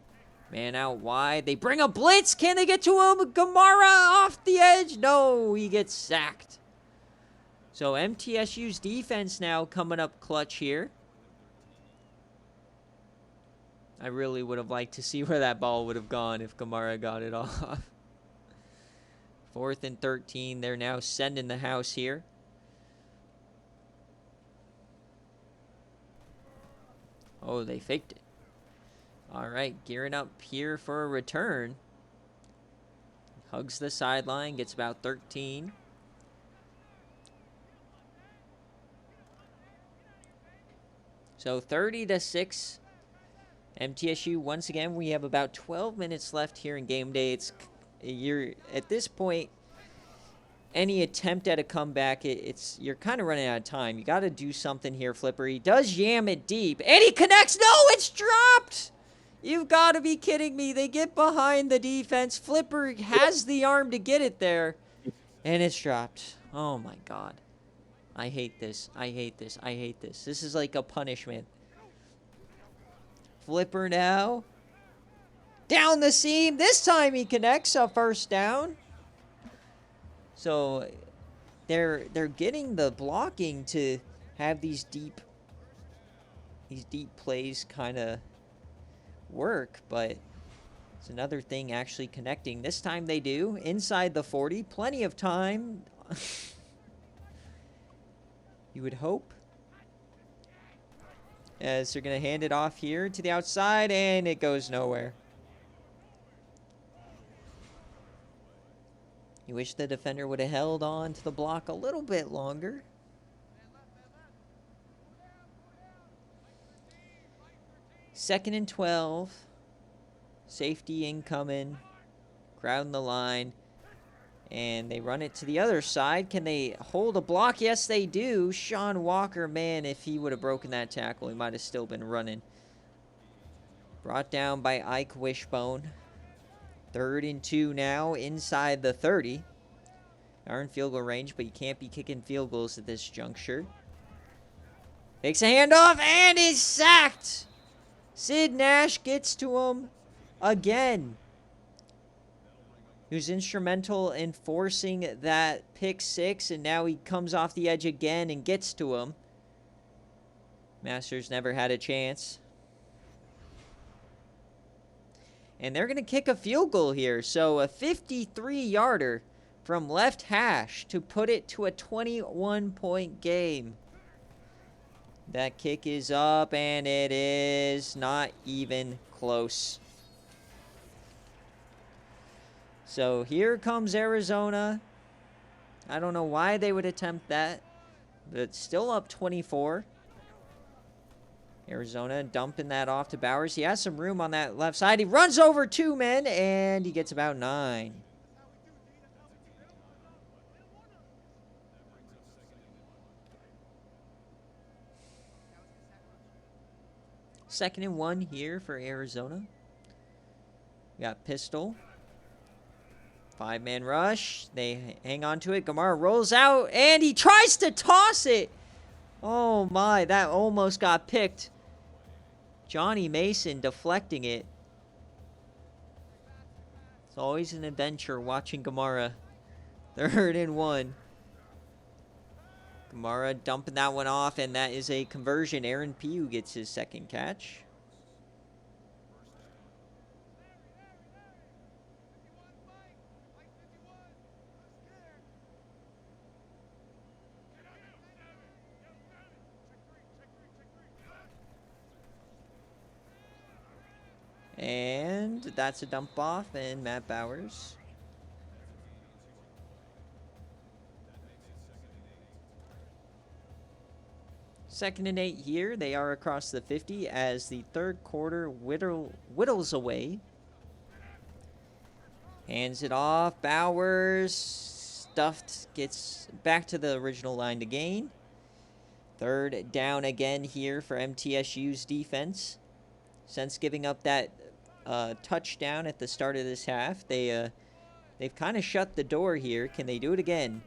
Man out wide. They bring a blitz. Can they get to him? Gamara off the edge. No, he gets sacked. So MTSU's defense now coming up clutch here. I really would have liked to see where that ball would have gone if Gamara got it off. 4th and 13. They're now sending the house here. Oh, they faked it. All right, gearing up here for a return. Hugs the sideline, gets about 13. So 30-6. MTSU, once again, we have about 12 minutes left here in game day. You're at this point, any attempt at a comeback, you're kind of running out of time. You got to do something here, Flipper. He does yam it deep, and he connects. No, it's dropped. You've got to be kidding me. They get behind the defense. Flipper has the arm to get it there, and it's dropped. Oh, my God. I hate this. I hate this. I hate this. This is like a punishment. Flipper now. Down the seam. This time he connects a 1st down. So they're getting the blocking to have these deep plays kind of work, but it's another thing actually connecting. This time they do. Inside the 40. Plenty of time. You would hope. As they're going to hand it off here to the outside, and it goes nowhere. You wish the defender would have held on to the block a little bit longer. Second and 12. Safety incoming. Crowding the line. And they run it to the other side. Can they hold a block? Yes, they do. Sean Walker, man, if he would have broken that tackle, he might have still been running. Brought down by Ike Wishbone. 3rd and 2 now inside the 30. Are in field goal range, but you can't be kicking field goals at this juncture. Takes a handoff and is sacked. Sid Nash gets to him again. He was instrumental in forcing that pick 6, and now he comes off the edge again and gets to him. Masters never had a chance. And they're going to kick a field goal here. So a 53-yarder from left hash to put it to a 21-point game. That kick is up, and it is not even close. So here comes Arizona. I don't know why they would attempt that, but it's still up 24. Arizona dumping that off to Bowers. He has some room on that left side. He runs over 2 men, and he gets about 9. Second and 1 here for Arizona. We got pistol. 5-man rush. They hang on to it. Gamara rolls out, and he tries to toss it. Oh, my. That almost got picked. Johnny Mason deflecting it. It's always an adventure watching Gamara. 3rd and 1. Gamara dumping that one off, and that is a conversion. Aaron Pugh gets his 2nd catch. And that's a dump off, and Matt Bowers. Second and 8 here. They are across the 50 as the 3rd quarter whittles away. Hands it off. Bowers stuffed. Gets back to the original line to gain. 3rd down again here for MTSU's defense. Since giving up that touchdown at the start of this half, they've kind of shut the door here. Can they do it again?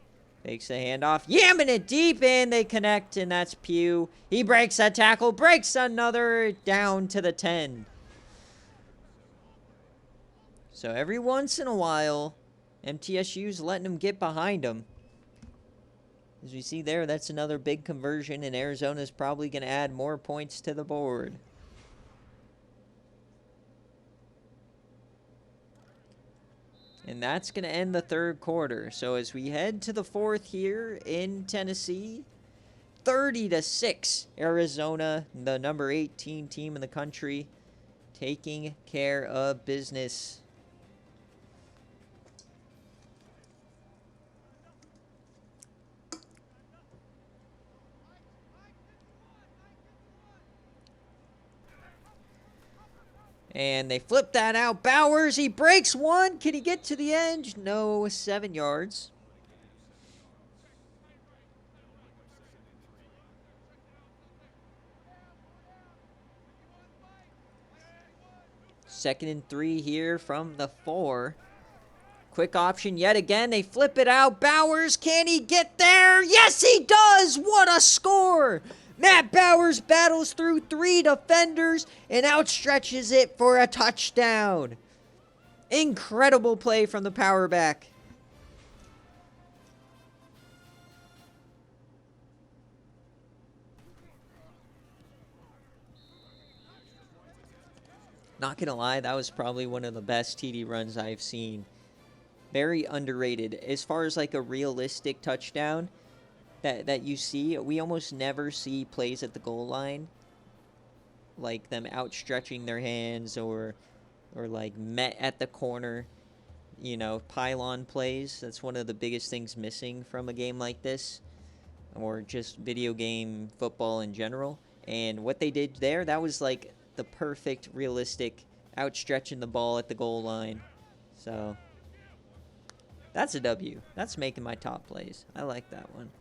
Takes the handoff, yamming it deep in. They connect, and that's Pugh. He breaks that tackle, breaks another, down to the 10. So every once in a while, MTSU's letting them get behind them. As we see there, that's another big conversion, and Arizona's probably going to add more points to the board. And that's going to end the 3rd quarter. So as we head to the 4th here in Tennessee, 30-6, Arizona, the number 18 team in the country, taking care of business. And they flip that out. Bowers, he breaks one. Can he get to the edge? No, 7 yards. Second and 3 here from the 4. Quick option yet again. They flip it out. Bowers, can he get there? Yes, he does. What a score. Matt Bowers battles through 3 defenders and outstretches it for a touchdown. Incredible play from the power back. Not gonna lie, that was probably one of the best TD runs I've seen. Very underrated. As far as like a realistic touchdown that you see, we almost never see plays at the goal line, like them outstretching their hands or like met at the corner, you know, pylon plays. That's one of the biggest things missing from a game like this, or just video game football in general. And what they did there, that was like the perfect realistic outstretching the ball at the goal line. So That's a W. That's making my top plays. I like that one.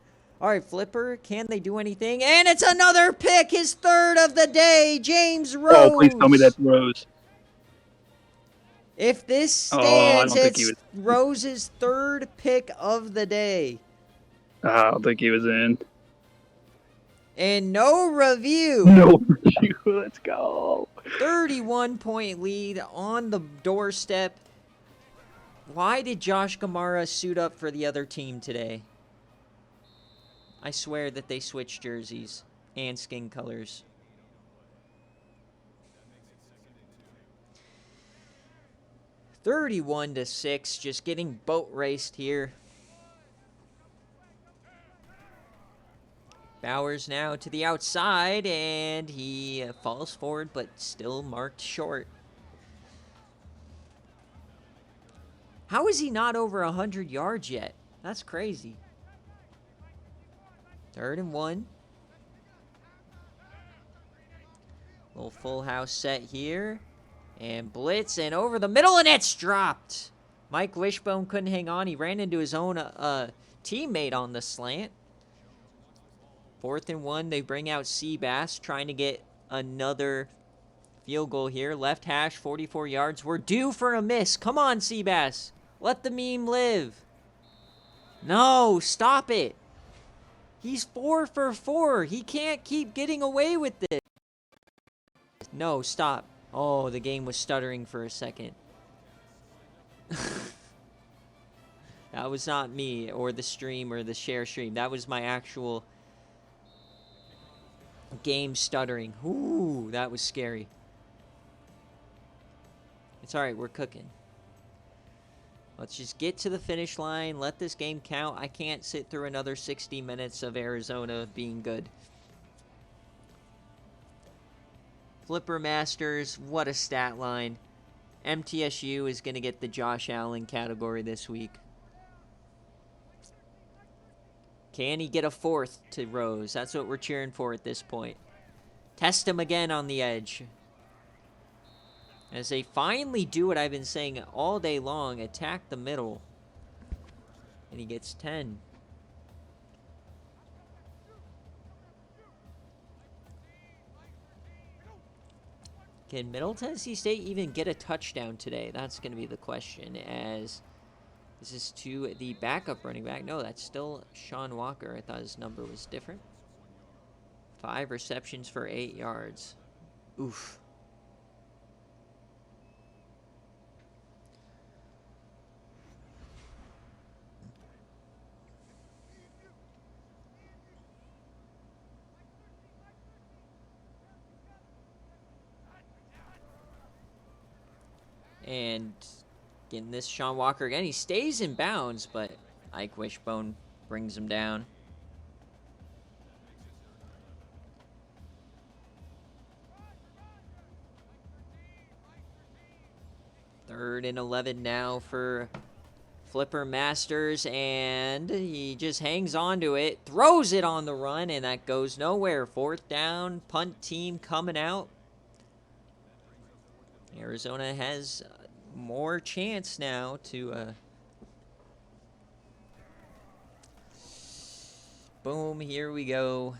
All right, Flipper, can they do anything? And it's another pick, his third of the day, James Rose. Oh, please tell me that's Rose. If this Oh, I stands, don't think he it's was. Rose's third pick of the day. I don't think he was in. And no review. No review. Let's go. 31-point lead on the doorstep. Why did Josh Gamara suit up for the other team today? I swear that they switched jerseys and skin colors. $31-6, just getting boat raced here. Bowers now to the outside, and he falls forward, but still marked short. How is he not over 100 yards yet? That's crazy. 3rd and 1. Little full house set here. And blitz, and over the middle, and it's dropped. Mike Wishbone couldn't hang on. He ran into his own teammate on the slant. 4th and 1, they bring out Seabass, trying to get another field goal here. Left hash, 44 yards. We're due for a miss. Come on, Seabass. Let the meme live. No, stop it. He's 4 for 4. He can't keep getting away with this. No, stop. Oh, the game was stuttering for a second. That was not me or the stream or the share stream. That was my actual game stuttering. Ooh, that was scary. It's alright, we're cooking. Let's just get to the finish line. Let this game count. I can't sit through another 60 minutes of Arizona being good. Flipper Masters, what a stat line. MTSU is going to get the Josh Allen category this week. Can he get a 4th to Rose? That's what we're cheering for at this point. Test him again on the edge. As they finally do what I've been saying all day long, attack the middle. And he gets 10. Can Middle Tennessee State even get a touchdown today? That's going to be the question, as this is to the backup running back. No, that's still Sean Walker. I thought his number was different. 5 receptions for 8 yards. Oof. And getting this Sean Walker again. He stays in bounds, but Ike Wishbone brings him down. Third and 11 now for Flipper Masters, and he just hangs on to it, throws it on the run, and that goes nowhere. 4th down, punt team coming out. Arizona has more chance now to boom, here we go.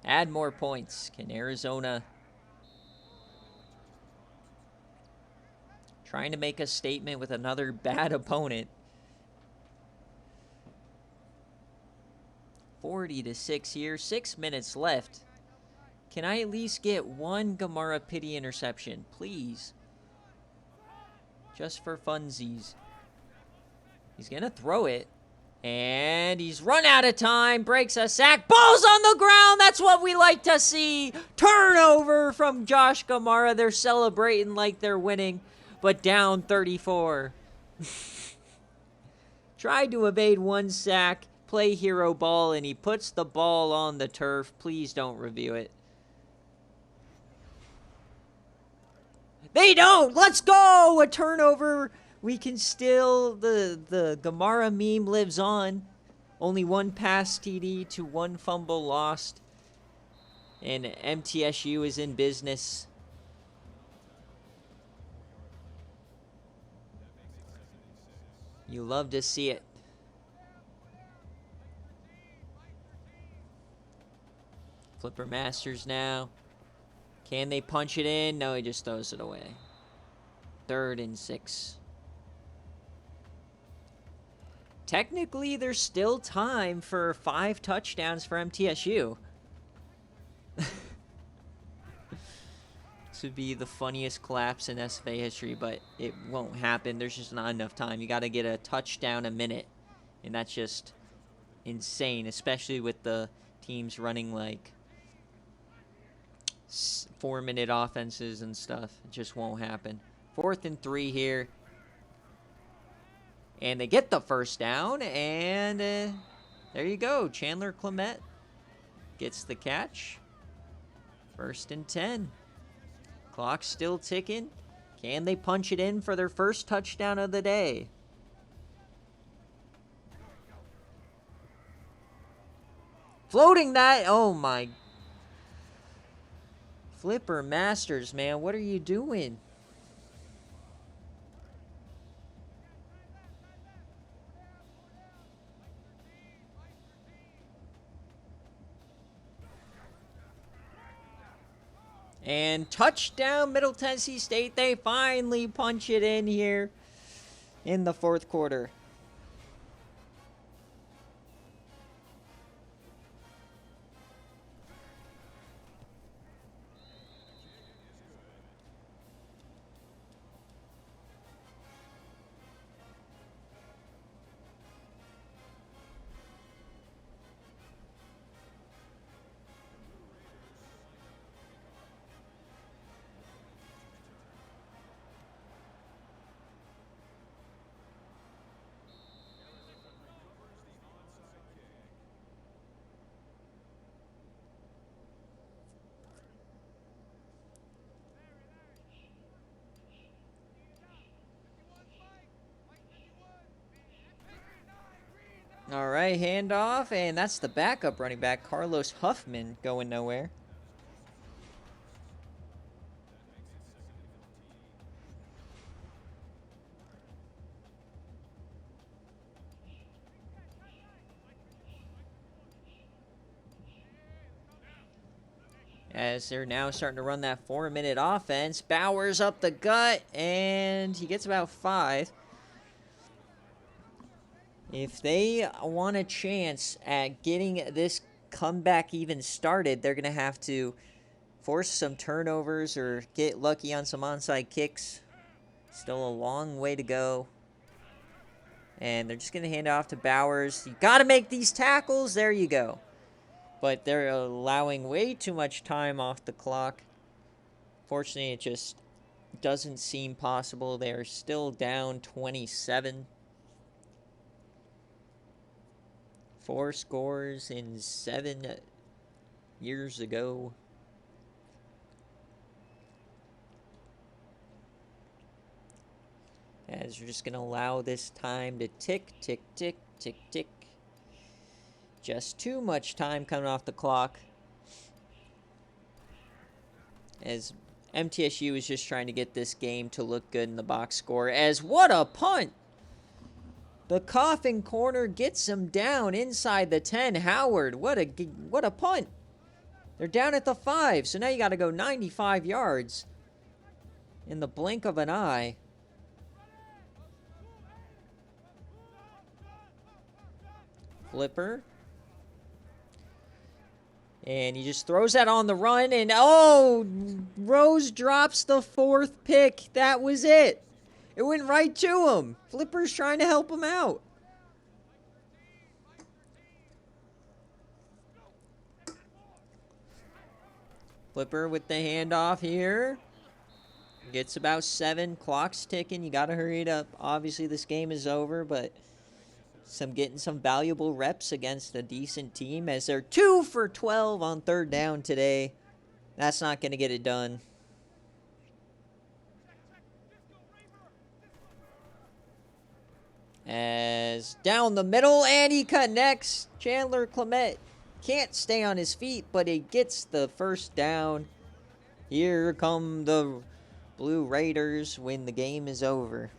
Add more points. Can Arizona trying to make a statement with another bad opponent? 40-6 here, 6 minutes left. Can I at least get one Gamara pity interception, please? Just for funsies. He's going to throw it. And he's run out of time. Breaks a sack. Ball's on the ground. That's what we like to see. Turnover from Josh Gamara. They're celebrating like they're winning. But down 34. Tried to evade one sack. Play hero ball. And he puts the ball on the turf. Please don't review it. They don't. Let's go. A turnover. We can still, the Gamara meme lives on. Only one pass TD to one fumble lost. And MTSU is in business. You love to see it. Flipper Masters now. Can they punch it in? No, he just throws it away. 3rd and 6. Technically, there's still time for 5 touchdowns for MTSU. This would be the funniest collapse in SFA history, but it won't happen. There's just not enough time. You got to get a touchdown a minute, and that's just insane, especially with the teams running like 4-minute offenses and stuff. It just won't happen. 4th and 3 here. And they get the first down, and there you go. Chandler Clement gets the catch. 1st and 10. Clock's still ticking. Can they punch it in for their first touchdown of the day? Floating that. Oh, my. Flipper Masters, man. What are you doing? And touchdown, Middle Tennessee State. They finally punch it in here in the 4th quarter. All right, handoff, and that's the backup running back, Carlos Huffman, going nowhere. As they're now starting to run that 4-minute offense. Bowers up the gut, and he gets about 5. If they want a chance at getting this comeback even started, they're going to have to force some turnovers or get lucky on some onside kicks. Still a long way to go. And they're just going to hand it off to Bowers. You got to make these tackles. There you go. But they're allowing way too much time off the clock. Fortunately, it just doesn't seem possible. They're still down 27. 4 scores in 7 years ago. As you're just going to allow this time to tick, tick, tick, tick, tick. Just too much time coming off the clock. As MTSU is just trying to get this game to look good in the box score. As what a punt! The coffin corner gets him down inside the 10. Howard, what a punt! They're down at the 5, so now you got to go 95 yards in the blink of an eye. Flipper. And he just throws that on the run, and oh, Rose drops the 4th pick. That was it. It went right to him. Flipper's trying to help him out. Flipper with the handoff here. Gets about 7. Clock's ticking. You got to hurry it up. Obviously, this game is over, but getting some valuable reps against a decent team as they're 2 for 12 on 3rd down today. That's not going to get it done. As down the middle, and he connects. Chandler Clement can't stay on his feet, but he gets the first down. Here come the Blue Raiders when the game is over.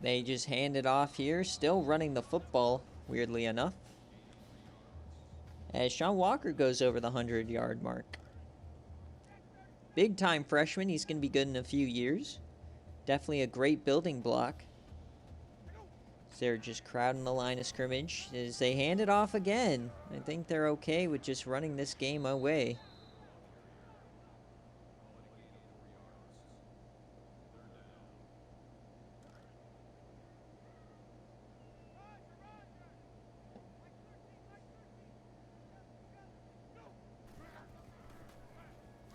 They just hand it off here, still running the football, weirdly enough. As Sean Walker goes over the 100-yard mark. Big time freshman, he's going to be good in a few years. Definitely a great building block. They're just crowding the line of scrimmage as they hand it off again. I think they're okay with just running this game away.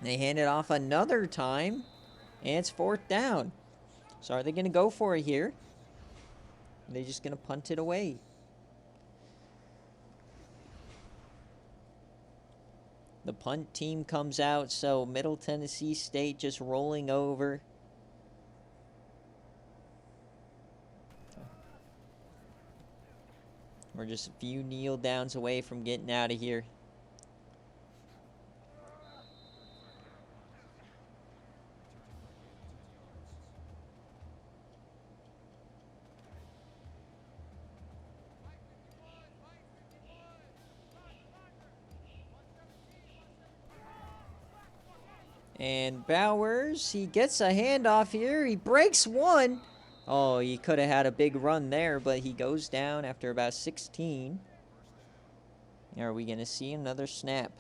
They hand it off another time, and it's 4th down. So are they going to go for it here? Are they just going to punt it away? The punt team comes out, so Middle Tennessee State just rolling over. We're just a few kneel downs away from getting out of here. And Bowers, he gets a handoff here. He breaks one. Oh, he could have had a big run there, but he goes down after about 16. Are we going to see another snap?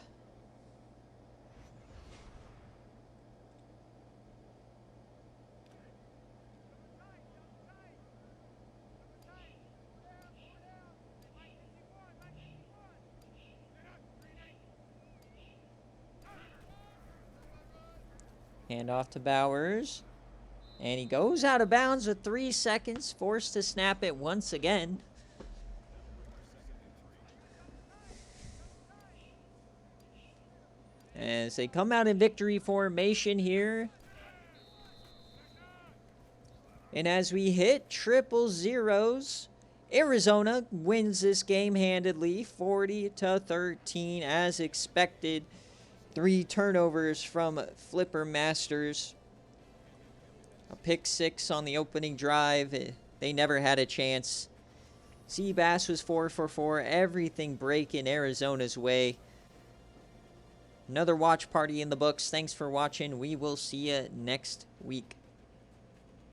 Hand off to Bowers. And he goes out of bounds with 3 seconds, forced to snap it once again. As they come out in victory formation here. And as we hit triple zeros, Arizona wins this game handedly, 40-13 as expected. 3 turnovers from Flipper Masters. A pick 6 on the opening drive. They never had a chance. Seabass was 4 for 4. Everything breaking Arizona's way. Another watch party in the books. Thanks for watching. We will see you next week.